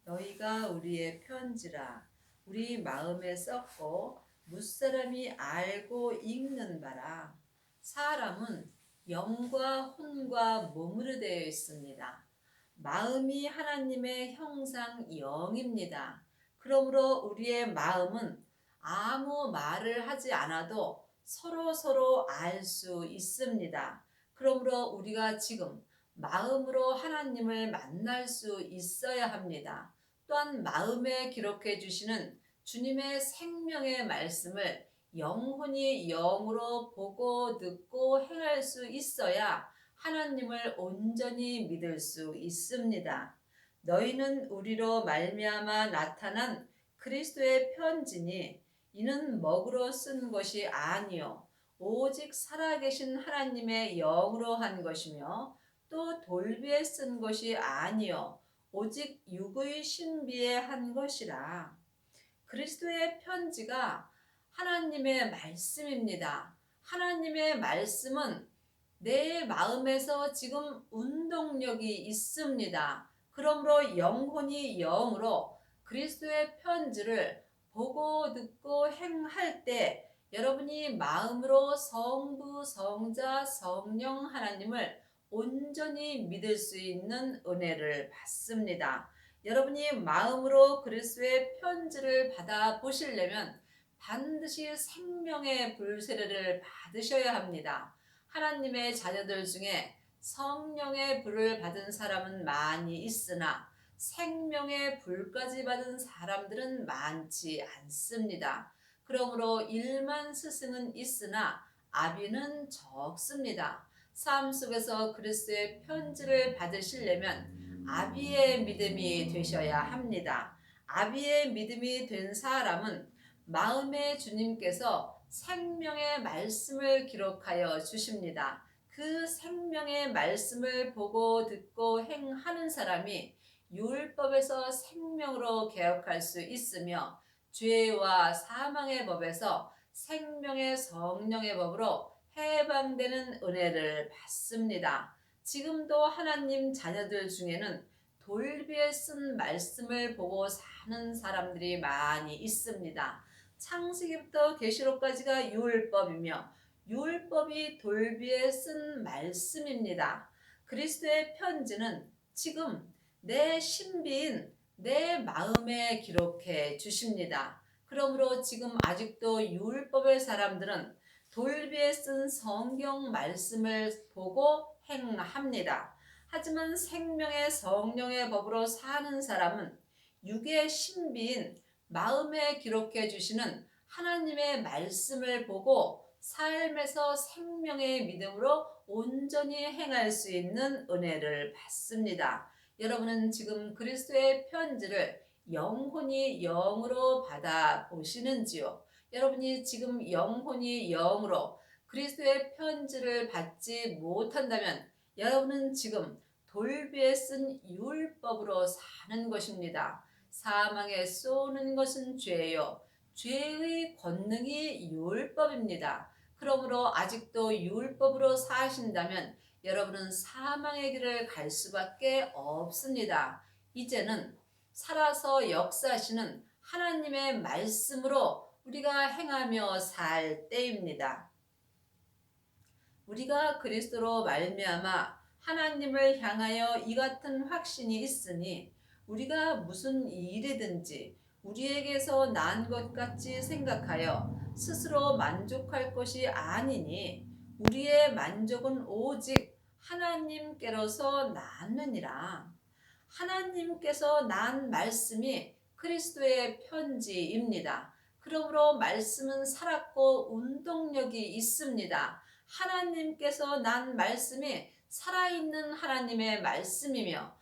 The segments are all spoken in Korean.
너희가 우리의 편지라 우리 마음에 썼고 무사람이 알고 읽는 바라. 사람은 영과 혼과 몸으로 되어 있습니다. 마음이 하나님의 형상 영입니다. 그러므로 우리의 마음은 아무 말을 하지 않아도 서로 알 수 있습니다. 그러므로 우리가 지금 마음으로 하나님을 만날 수 있어야 합니다. 또한 마음에 기록해 주시는 주님의 생명의 말씀을 영혼이 영으로 보고 듣고 행할 수 있어야 하나님을 온전히 믿을 수 있습니다. 너희는 우리로 말미암아 나타난 그리스도의 편지니 이는 먹으로 쓴 것이 아니요 오직 살아계신 하나님의 영으로 한 것이며 또 돌비에 쓴 것이 아니요 오직 육의 신비에 한 것이라. 그리스도의 편지가 하나님의 말씀입니다. 하나님의 말씀은 내 마음에서 지금 운동력이 있습니다. 그러므로 영혼이 영으로 그리스도의 편지를 보고 듣고 행할 때 여러분이 마음으로 성부, 성자, 성령 하나님을 온전히 믿을 수 있는 은혜를 받습니다. 여러분이 마음으로 그리스도의 편지를 받아 보시려면 반드시 생명의 불세례를 받으셔야 합니다. 하나님의 자녀들 중에 성령의 불을 받은 사람은 많이 있으나 생명의 불까지 받은 사람들은 많지 않습니다. 그러므로 일만 스승은 있으나 아비는 적습니다. 삶 속에서 그리스도의 편지를 받으시려면 아비의 믿음이 되셔야 합니다. 아비의 믿음이 된 사람은 마음의 주님께서 생명의 말씀을 기록하여 주십니다. 그 생명의 말씀을 보고 듣고 행하는 사람이 율법에서 생명으로 개혁할 수 있으며 죄와 사망의 법에서 생명의 성령의 법으로 해방되는 은혜를 받습니다. 지금도 하나님 자녀들 중에는 돌비에 쓴 말씀을 보고 사는 사람들이 많이 있습니다. 창세기부터 계시록까지가 율법이며 율법이 돌비에 쓴 말씀입니다. 그리스도의 편지는 지금 내 신비인 내 마음에 기록해 주십니다. 그러므로 지금 아직도 율법의 사람들은 돌비에 쓴 성경 말씀을 보고 행합니다. 하지만 생명의 성령의 법으로 사는 사람은 육의 신비인 마음에 기록해 주시는 하나님의 말씀을 보고 삶에서 생명의 믿음으로 온전히 행할 수 있는 은혜를 받습니다. 여러분은 지금 그리스도의 편지를 영혼이 영으로 받아 보시는지요? 여러분이 지금 영혼이 영으로 그리스도의 편지를 받지 못한다면 여러분은 지금 돌비에 쓴 율법으로 사는 것입니다. 사망에 쏘는 것은 죄요. 죄의 권능이 율법입니다. 그러므로 아직도 율법으로 사신다면 여러분은 사망의 길을 갈 수밖에 없습니다. 이제는 살아서 역사하시는 하나님의 말씀으로 우리가 행하며 살 때입니다. 우리가 그리스도로 말미암아 하나님을 향하여 이 같은 확신이 있으니 우리가 무슨 일이든지 우리에게서 난 것 같이 생각하여 스스로 만족할 것이 아니니 우리의 만족은 오직 하나님께로서 나느니라. 하나님께서 난 말씀이 그리스도의 편지입니다. 그러므로 말씀은 살았고 운동력이 있습니다. 하나님께서 난 말씀이 살아있는 하나님의 말씀이며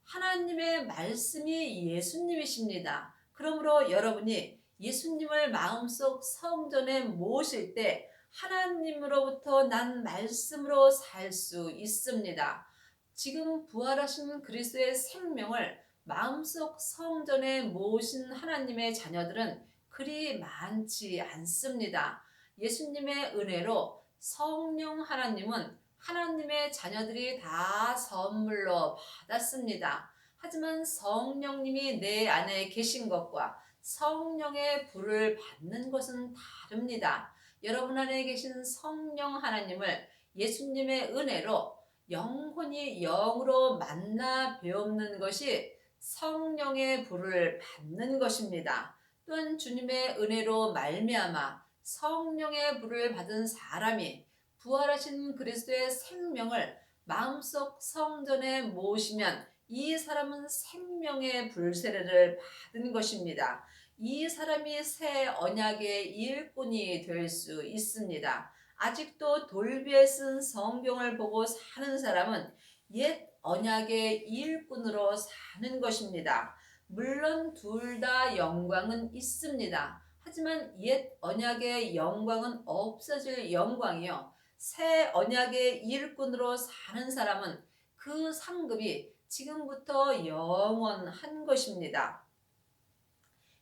하나님의 말씀이 예수님이십니다. 그러므로 여러분이 예수님을 마음속 성전에 모실 때 하나님으로부터 난 말씀으로 살 수 있습니다. 지금 부활하신 그리스도의 생명을 마음속 성전에 모신 하나님의 자녀들은 그리 많지 않습니다. 예수님의 은혜로 성령 하나님은 하나님의 자녀들이 다 선물로 받았습니다. 하지만 성령님이 내 안에 계신 것과 성령의 불을 받는 것은 다릅니다. 여러분 안에 계신 성령 하나님을 예수님의 은혜로 영혼이 영으로 만나 배우는 것이 성령의 불을 받는 것입니다. 또한 주님의 은혜로 말미암아 성령의 불을 받은 사람이 부활하신 그리스도의 생명을 마음속 성전에 모시면 이 사람은 생명의 불세례를 받은 것입니다. 이 사람이 새 언약의 일꾼이 될 수 있습니다. 아직도 돌비에 쓴 성경을 보고 사는 사람은 옛 언약의 일꾼으로 사는 것입니다. 물론 둘 다 영광은 있습니다. 하지만 옛 언약의 영광은 없어질 영광이요. 새 언약의 일꾼으로 사는 사람은 그 상급이 지금부터 영원한 것입니다.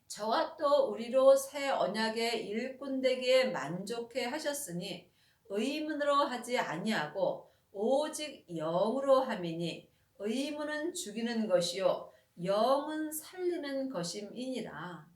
저와 또 우리로 새 언약의 일꾼 되기에 만족해 하셨으니 의문으로 하지 아니하고 오직 영으로 함이니 의문은 죽이는 것이요 영은 살리는 것임이니라.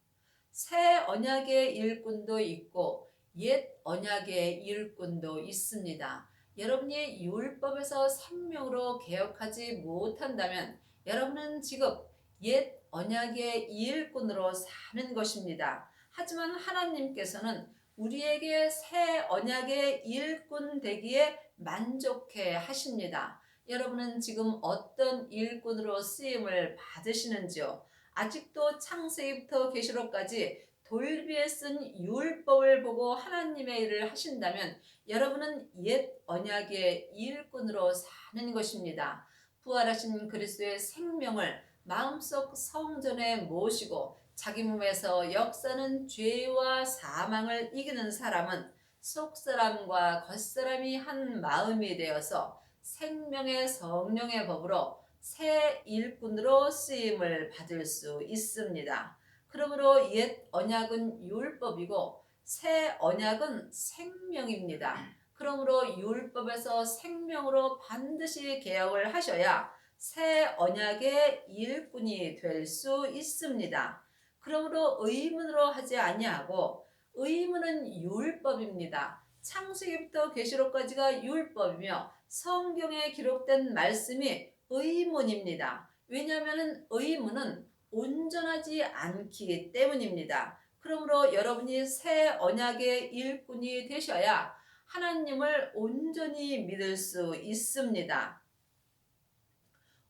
새 언약의 일꾼도 있고 옛 언약의 일꾼도 있습니다. 여러분이 율법에서 생명으로 개혁하지 못한다면 여러분은 지금 옛 언약의 일꾼으로 사는 것입니다. 하지만 하나님께서는 우리에게 새 언약의 일꾼 되기에 만족해 하십니다. 여러분은 지금 어떤 일꾼으로 쓰임을 받으시는지요? 아직도 창세기부터 계시록까지 돌비에 쓴 율법을 보고 하나님의 일을 하신다면 여러분은 옛 언약의 일꾼으로 사는 것입니다. 부활하신 그리스도의 생명을 마음속 성전에 모시고 자기 몸에서 역사는 죄와 사망을 이기는 사람은 속사람과 겉사람이 한 마음이 되어서 생명의 성령의 법으로 새 일꾼으로 쓰임을 받을 수 있습니다. 그러므로 옛 언약은 율법이고 새 언약은 생명입니다. 그러므로 율법에서 생명으로 반드시 개혁을 하셔야 새 언약의 일꾼이 될 수 있습니다. 그러므로 의문으로 하지 아니하고 의문은 율법입니다. 창세기부터 계시록까지가 율법이며 성경에 기록된 말씀이 의문입니다. 왜냐하면 의문은 온전하지 않기 때문입니다. 그러므로 여러분이 새 언약의 일꾼이 되셔야 하나님을 온전히 믿을 수 있습니다.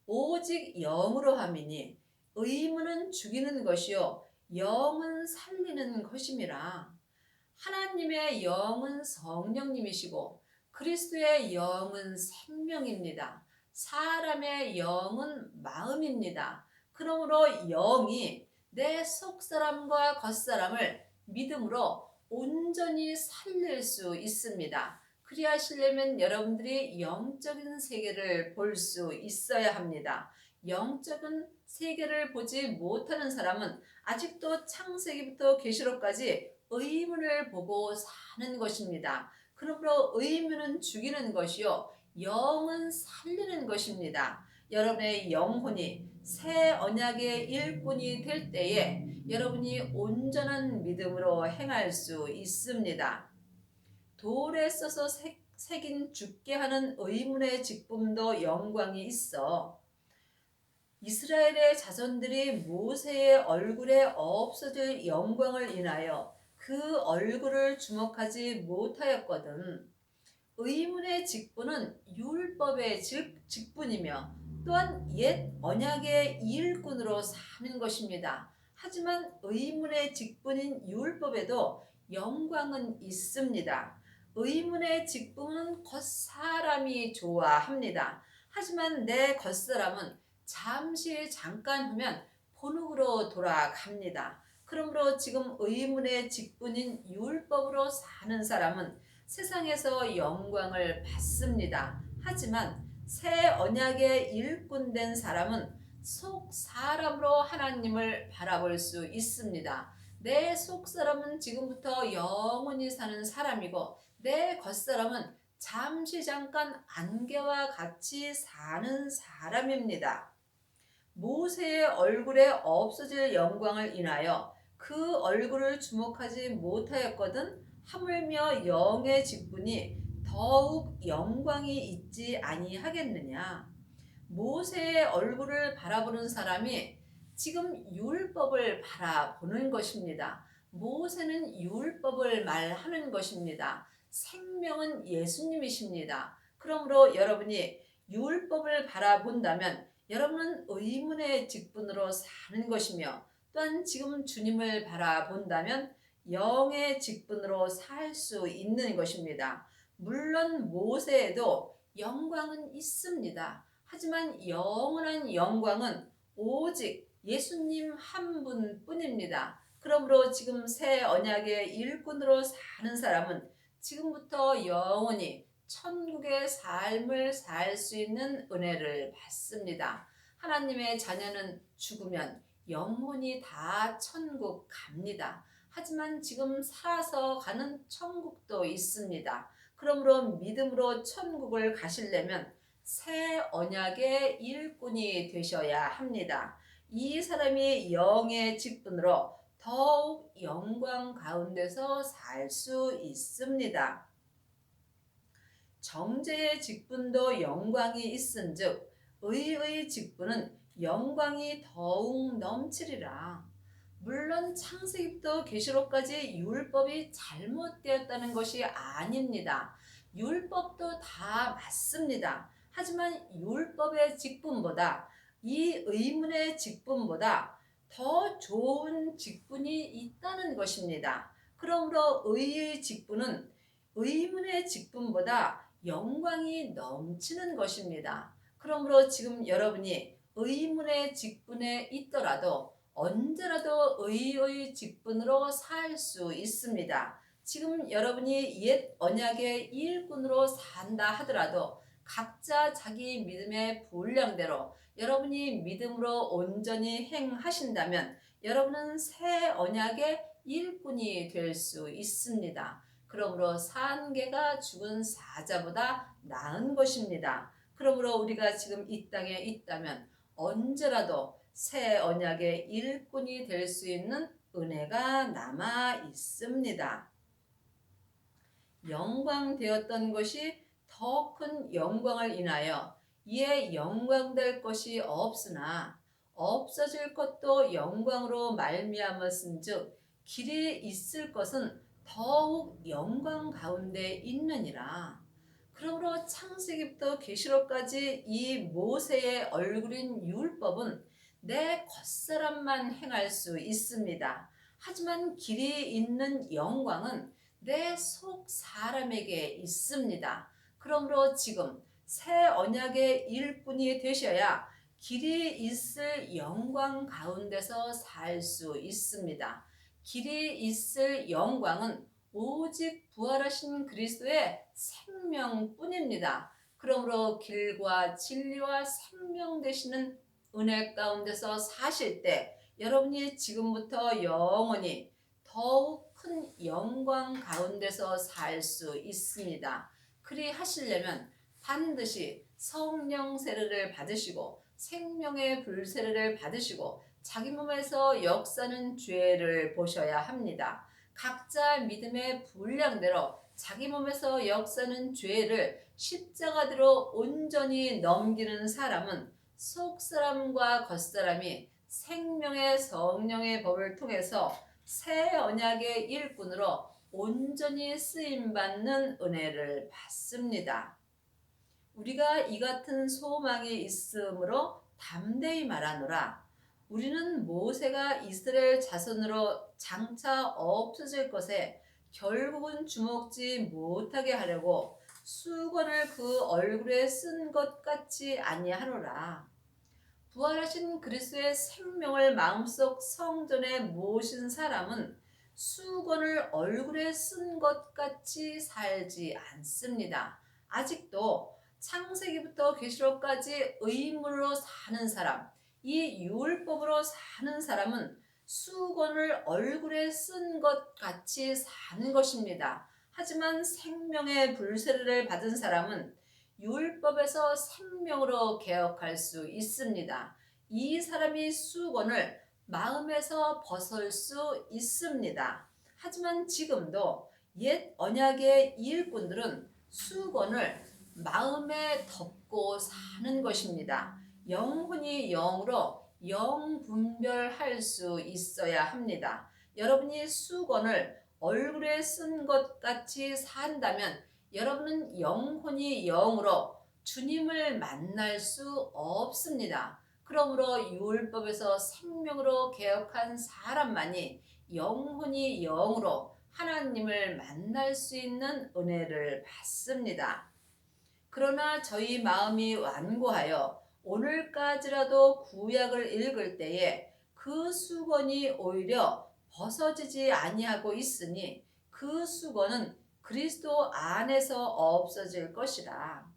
오직 영으로 함이니 의문은 죽이는 것이요 영은 살리는 것임이라. 하나님의 영은 성령님이시고 그리스도의 영은 생명입니다. 사람의 영은 마음입니다. 그러므로 영이 내 속사람과 겉사람을 믿음으로 온전히 살릴 수 있습니다. 그리하시려면 여러분들이 영적인 세계를 볼 수 있어야 합니다. 영적인 세계를 보지 못하는 사람은 아직도 창세기부터 계시록까지 의문을 보고 사는 것입니다. 그러므로 의문은 죽이는 것이요 영은 살리는 것입니다. 여러분의 영혼이 새 언약의 일꾼이 될 때에 여러분이 온전한 믿음으로 행할 수 있습니다. 돌에 써서 새긴 죽게 하는 의문의 직분도 영광이 있어 이스라엘의 자손들이 모세의 얼굴에 없어질 영광을 인하여 그 얼굴을 주목하지 못하였거든. 의문의 직분은 율법의 직분이며 또한 옛 언약의 일꾼으로 사는 것입니다. 하지만 의문의 직분인 율법에도 영광은 있습니다. 의문의 직분은 겉사람이 좋아합니다. 하지만 내 겉사람은 잠깐 후면 본흙으로 돌아갑니다. 그러므로 지금 의문의 직분인 율법으로 사는 사람은 세상에서 영광을 받습니다. 하지만 새 언약의 일꾼된 사람은 속 사람으로 하나님을 바라볼 수 있습니다. 내 속 사람은 지금부터 영원히 사는 사람이고 내 겉사람은 잠깐 안개와 같이 사는 사람입니다. 모세의 얼굴에 없어질 영광을 인하여 그 얼굴을 주목하지 못하였거든 하물며 영의 직분이 더욱 영광이 있지 아니하겠느냐. 모세의 얼굴을 바라보는 사람이 지금 율법을 바라보는 것입니다. 모세는 율법을 말하는 것입니다. 생명은 예수님이십니다. 그러므로 여러분이 율법을 바라본다면 여러분은 의문의 직분으로 사는 것이며, 또한 지금 주님을 바라본다면 영의 직분으로 살 수 있는 것입니다. 물론 모세에도 영광은 있습니다. 하지만 영원한 영광은 오직 예수님 한 분뿐입니다. 그러므로 지금 새 언약의 일꾼으로 사는 사람은 지금부터 영원히 천국의 삶을 살 수 있는 은혜를 받습니다. 하나님의 자녀는 죽으면 영원히 다 천국 갑니다. 하지만 지금 살아서 가는 천국도 있습니다. 그러므로 믿음으로 천국을 가시려면 새 언약의 일꾼이 되셔야 합니다. 이 사람이 영의 직분으로 더욱 영광 가운데서 살 수 있습니다. 정죄의 직분도 영광이 있은즉 의의 직분은 영광이 더욱 넘치리라. 물론 창세기부터 계시록까지 율법이 잘못되었다는 것이 아닙니다. 율법도 다 맞습니다. 하지만 율법의 직분보다, 이 의문의 직분보다 더 좋은 직분이 있다는 것입니다. 그러므로 의의 직분은 의문의 직분보다 영광이 넘치는 것입니다. 그러므로 지금 여러분이 의문의 직분에 있더라도 언제라도 의의 직분으로 살 수 있습니다. 지금 여러분이 옛 언약의 일꾼으로 산다 하더라도 각자 자기 믿음의 분량대로 여러분이 믿음으로 온전히 행하신다면 여러분은 새 언약의 일꾼이 될 수 있습니다. 그러므로 산 개가 죽은 사자보다 나은 것입니다. 그러므로 우리가 지금 이 땅에 있다면 언제라도 새 언약의 일꾼이 될 수 있는 은혜가 남아 있습니다. 영광되었던 것이 더 큰 영광을 인하여 이에 영광될 것이 없으나 없어질 것도 영광으로 말미암았은즉 길이 있을 것은 더욱 영광 가운데 있느니라. 그러므로 창세기부터 계시록까지 이 모세의 얼굴인 율법은 내 겉사람만 행할 수 있습니다. 하지만 길이 있는 영광은 내 속 사람에게 있습니다. 그러므로 지금 새 언약의 일꾼이 되셔야 길이 있을 영광 가운데서 살 수 있습니다. 길이 있을 영광은 오직 부활하신 그리스도의 생명뿐입니다. 그러므로 길과 진리와 생명 되시는 은혜 가운데서 사실 때 여러분이 지금부터 영원히 더욱 큰 영광 가운데서 살 수 있습니다. 그리 하시려면 반드시 성령 세례를 받으시고 생명의 불 세례를 받으시고 자기 몸에서 역사는 죄를 보셔야 합니다. 각자 믿음의 분량대로 자기 몸에서 역사는 죄를 십자가대로 온전히 넘기는 사람은 속사람과 겉사람이 생명의 성령의 법을 통해서 새 언약의 일꾼으로 온전히 쓰임받는 은혜를 받습니다. 우리가 이 같은 소망이 있으므로 담대히 말하노라. 우리는 모세가 이스라엘 자손으로 장차 없어질 것에 결국은 주목지 못하게 하려고 수건을 그 얼굴에 쓴 것 같지 아니하노라. 부활하신 그리스도의 생명을 마음속 성전에 모신 사람은 수건을 얼굴에 쓴 것 같이 살지 않습니다. 아직도 창세기부터 계시록까지 의문으로 사는 사람, 이 율법으로 사는 사람은 수건을 얼굴에 쓴 것 같이 사는 것입니다. 하지만 생명의 불세례를 받은 사람은 율법에서 생명으로 개혁할 수 있습니다. 이 사람이 수건을 마음에서 벗을 수 있습니다. 하지만 지금도 옛 언약의 일꾼들은 수건을 마음에 덮고 사는 것입니다. 영혼이 영으로 영분별할 수 있어야 합니다. 여러분이 수건을 얼굴에 쓴 것 같이 산다면 여러분은 영혼이 영으로 주님을 만날 수 없습니다. 그러므로 율법에서 생명으로 개혁한 사람만이 영혼이 영으로 하나님을 만날 수 있는 은혜를 받습니다. 그러나 저희 마음이 완고하여 오늘까지라도 구약을 읽을 때에 그 수건이 오히려 벗어지지 아니하고 있으니 그 수건은 그리스도 안에서 없어질 것이라.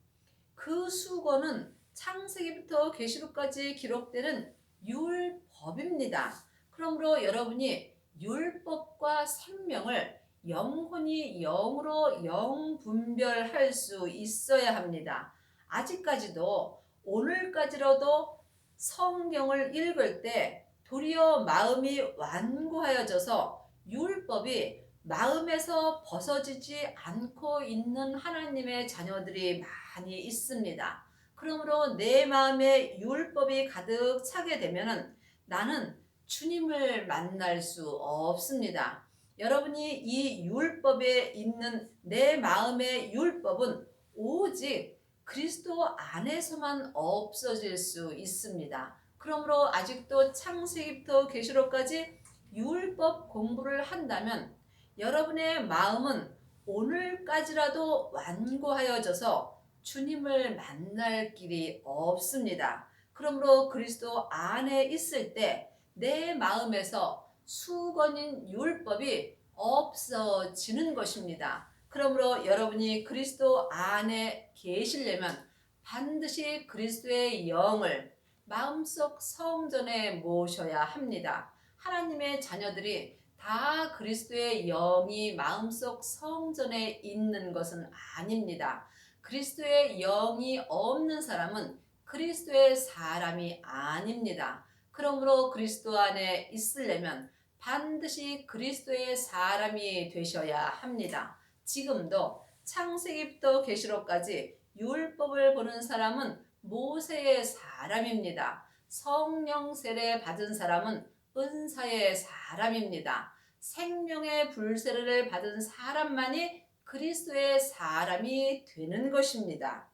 그 수건은 창세기부터 계시록까지 기록되는 율법입니다. 그러므로 여러분이 율법과 생명을 영혼이 영으로 영분별할 수 있어야 합니다. 아직까지도 오늘까지라도 성경을 읽을 때 도리어 마음이 완고하여져서 율법이 마음에서 벗어지지 않고 있는 하나님의 자녀들이 많이 있습니다. 그러므로 내 마음에 율법이 가득 차게 되면은 나는 주님을 만날 수 없습니다. 여러분이 이 율법에 있는 내 마음의 율법은 오직 그리스도 안에서만 없어질 수 있습니다. 그러므로 아직도 창세기부터 계시록까지 율법 공부를 한다면 여러분의 마음은 오늘까지라도 완고하여져서 주님을 만날 길이 없습니다. 그러므로 그리스도 안에 있을 때 내 마음에서 수건인 율법이 없어지는 것입니다. 그러므로 여러분이 그리스도 안에 계시려면 반드시 그리스도의 영을 마음속 성전에 모셔야 합니다. 하나님의 자녀들이 다 그리스도의 영이 마음속 성전에 있는 것은 아닙니다. 그리스도의 영이 없는 사람은 그리스도의 사람이 아닙니다. 그러므로 그리스도 안에 있으려면 반드시 그리스도의 사람이 되셔야 합니다. 지금도 창세기부터 계시록까지 율법을 보는 사람은 모세의 사람입니다. 성령 세례 받은 사람은 은사의 사람입니다. 생명의 불세례를 받은 사람만이 그리스도의 사람이 되는 것입니다.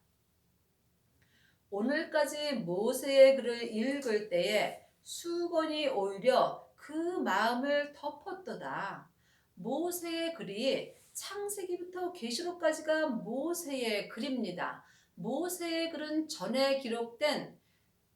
오늘까지 모세의 글을 읽을 때에 수건이 오히려 그 마음을 덮었도다. 모세의 글이 창세기부터 계시록까지가 모세의 글입니다. 모세의 글은 전에 기록된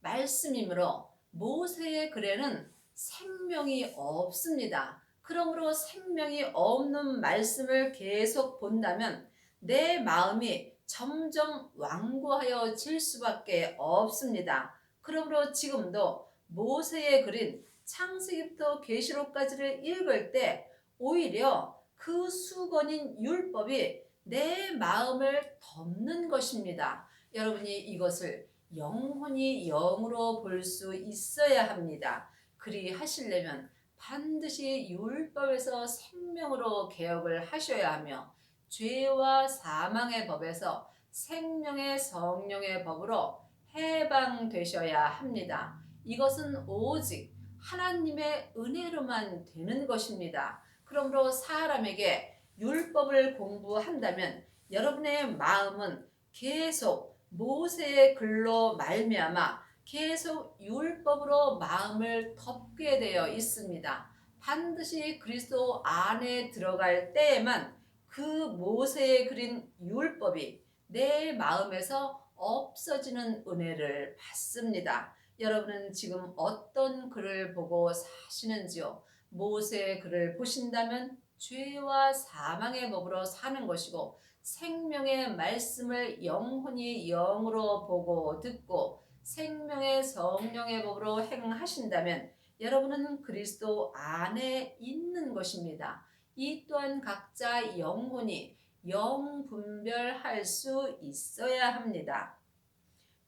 말씀이므로 모세의 글에는 생명이 없습니다. 그러므로 생명이 없는 말씀을 계속 본다면 내 마음이 점점 완고하여질 수밖에 없습니다. 그러므로 지금도 모세의 글인 창세기부터 계시록까지를 읽을 때 오히려 그 수건인 율법이 내 마음을 덮는 것입니다. 여러분이 이것을 영혼이 영으로 볼 수 있어야 합니다. 그리하시려면 반드시 율법에서 생명으로 개혁을 하셔야 하며 죄와 사망의 법에서 생명의 성령의 법으로 해방되셔야 합니다. 이것은 오직 하나님의 은혜로만 되는 것입니다. 그러므로 사람에게 율법을 공부한다면 여러분의 마음은 계속 모세의 글로 말미암아 계속 율법으로 마음을 덮게 되어 있습니다. 반드시 그리스도 안에 들어갈 때에만 그 모세의 그린 율법이 내 마음에서 없어지는 은혜를 받습니다. 여러분은 지금 어떤 글을 보고 사시는지요? 모세의 글을 보신다면 죄와 사망의 법으로 사는 것이고 생명의 말씀을 영혼이 영으로 보고 듣고 생명의 성령의 법으로 행하신다면 여러분은 그리스도 안에 있는 것입니다. 이 또한 각자 영혼이 영분별할 수 있어야 합니다.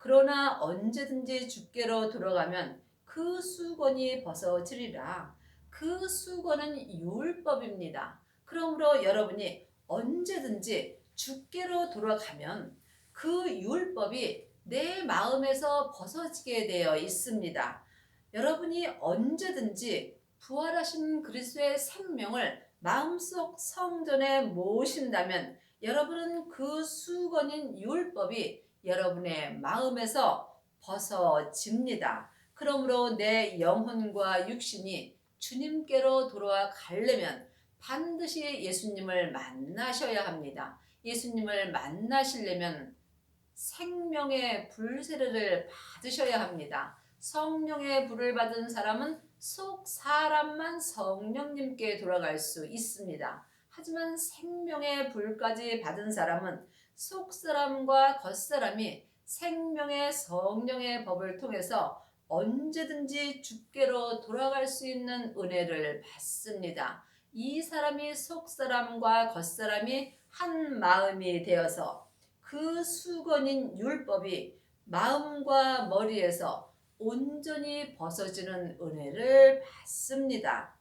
그러나 언제든지 주께로 돌아가면 그 수건이 벗어지리라. 그 수건은 율법입니다. 그러므로 여러분이 언제든지 주께로 돌아가면 그 율법이 내 마음에서 벗어지게 되어 있습니다. 여러분이 언제든지 부활하신 그리스도의 생명을 마음속 성전에 모신다면 여러분은 그 수건인 율법이 여러분의 마음에서 벗어집니다. 그러므로 내 영혼과 육신이 주님께로 돌아가려면 반드시 예수님을 만나셔야 합니다. 예수님을 만나시려면 생명의 불세례를 받으셔야 합니다. 성령의 불을 받은 사람은 속 사람만 성령님께 돌아갈 수 있습니다. 하지만 생명의 불까지 받은 사람은 속 사람과 겉 사람이 생명의 성령의 법을 통해서 언제든지 주께로 돌아갈 수 있는 은혜를 받습니다. 이 사람이 속 사람과 겉 사람이 한 마음이 되어서 그 수건인 율법이 마음과 머리에서 온전히 벗어지는 은혜를 받습니다.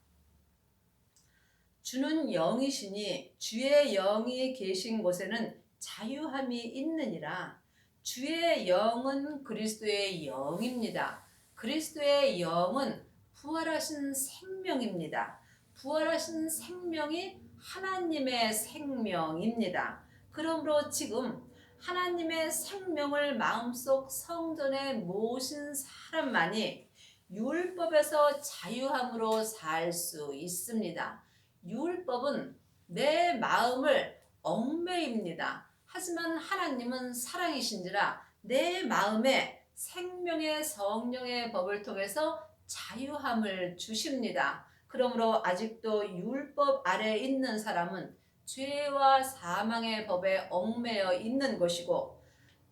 주는 영이시니 주의 영이 계신 곳에는 자유함이 있느니라. 주의 영은 그리스도의 영입니다. 그리스도의 영은 부활하신 생명입니다. 부활하신 생명이 하나님의 생명입니다. 그러므로 지금 하나님의 생명을 마음속 성전에 모신 사람만이 율법에서 자유함으로 살 수 있습니다. 율법은 내 마음을 얽매입니다. 하지만 하나님은 사랑이신지라 내 마음에 생명의 성령의 법을 통해서 자유함을 주십니다. 그러므로 아직도 율법 아래에 있는 사람은 죄와 사망의 법에 얽매여 있는 것이고,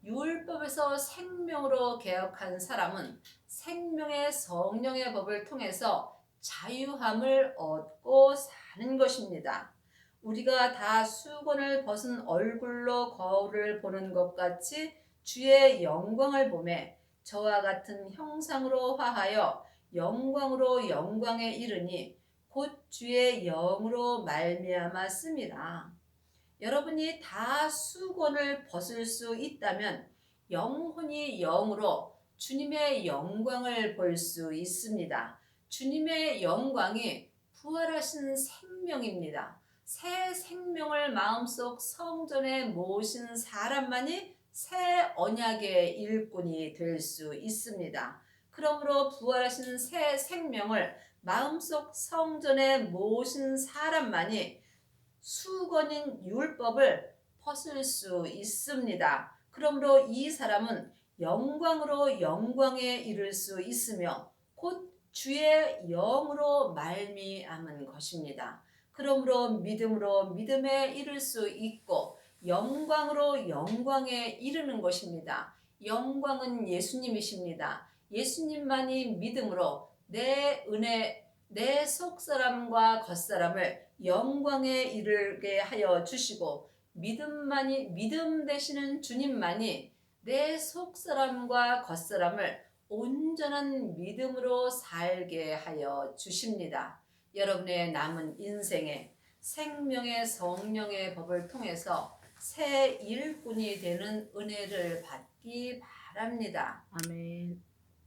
율법에서 생명으로 개혁한 사람은 생명의 성령의 법을 통해서 자유함을 얻고 사는 것입니다. 우리가 다 수건을 벗은 얼굴로 거울을 보는 것 같이 주의 영광을 보매 저와 같은 형상으로 화하여 영광으로 영광에 이르니 곧 주의 영으로 말미암았음이라. 여러분이 다 수건을 벗을 수 있다면 영혼이 영으로 주님의 영광을 볼 수 있습니다. 주님의 영광이 부활하신 생명입니다. 새 생명을 마음속 성전에 모신 사람만이 새 언약의 일꾼이 될 수 있습니다. 그러므로 부활하신 새 생명을 마음속 성전에 모신 사람만이 수건인 율법을 벗을 수 있습니다. 그러므로 이 사람은 영광으로 영광에 이를 수 있으며 곧 주의 영으로 말미암은 것입니다. 그러므로 믿음으로 믿음에 이를 수 있고 영광으로 영광에 이르는 것입니다. 영광은 예수님이십니다. 예수님만이 믿음으로 내 은혜, 내 속사람과 겉사람을 영광에 이르게 하여 주시고, 믿음 되시는 주님만이 내 속사람과 겉사람을 온전한 믿음으로 살게 하여 주십니다. 여러분의 남은 인생에 생명의 성령의 법을 통해서 새 일꾼이 되는 은혜를 받기 바랍니다. 아멘.